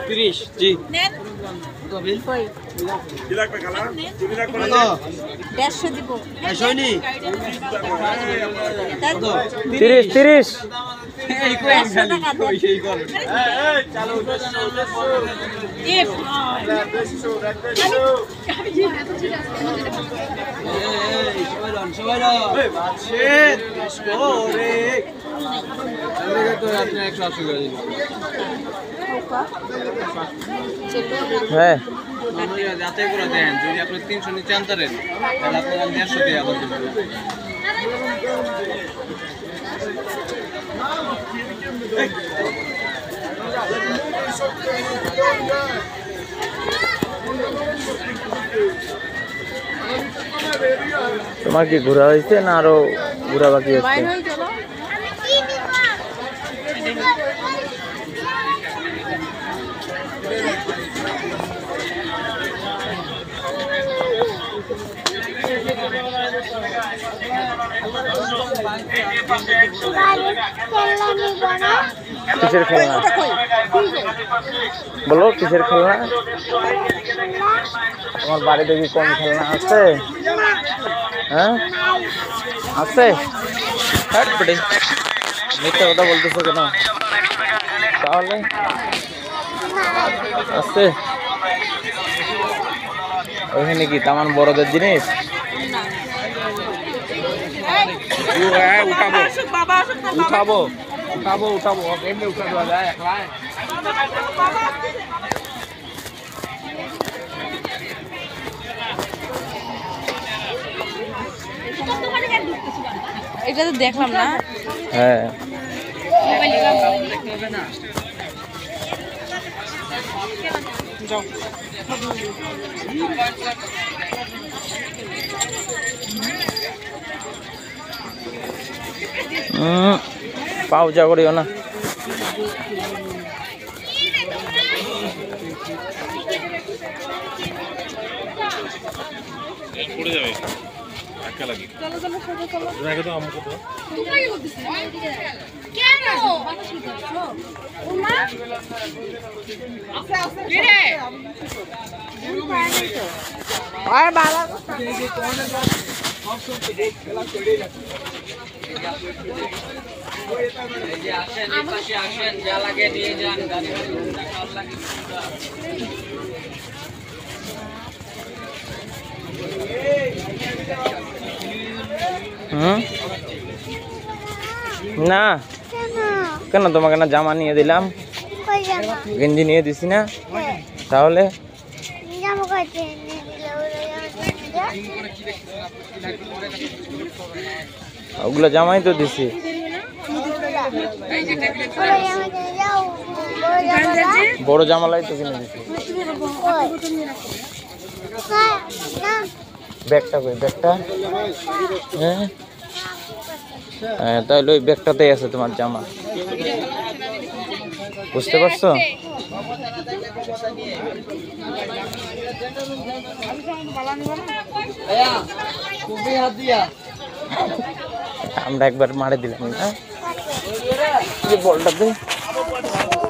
তিরিশ জি তিরিশ তিরিশ হ্যাঁ যাতে করে দেন যদি আপনি 300 নিচে আনতারেন তাহলে আপনার 150 দিয়ে আবার তোমার কি ঘোরা হয়েছে না আরো ঘোরা বাকি আছে? কিসের খেলনা বলো, কিসের খেলনা? তোমার বাড়িতে কি কম খেলনা আছে? হ্যাঁ আছে। মিথ্যা কথা বলতেছো কেন? তাহলে আছে ওইখানে কি তেমন বড়দের জিনিস? উঠাবো উঠাবো উঠাবো এমনি উঠা দেওয়া যায় একলাই। এটা তো দেখলাম না। হ্যাঁ পাউজা করিও না। পড়ে যাবে ধাক্কা লাগে। চলো চলো চলো চলো রাখো তো আমাকে তো। কেন বাতাস দিচ্ছ ওমা? আস্তে আস্তে রে আর বাবা অপশন তো দেখ খেলা করে যাচ্ছে। এই যে আসেন এই পাশে আসেন, যা লাগে নিয়ে যান, গাড়ি টাকা লাগে। না কেন তোমাকে না জামা নিয়ে দিলাম, গেঞ্জি নিয়ে দিছি না, তাহলে ওগুলো জামাই তো দিছি। বড় জামালাই তো কিনে দিছি। ব্যাগটা কই ব্যাগটা? হ্যাঁ হ্যাঁ তাহলে ওই ব্যাগটাতেই আছে তোমার জামা, বুঝতে পারছো? আমরা একবার মারে দিলাম না বলটাতে।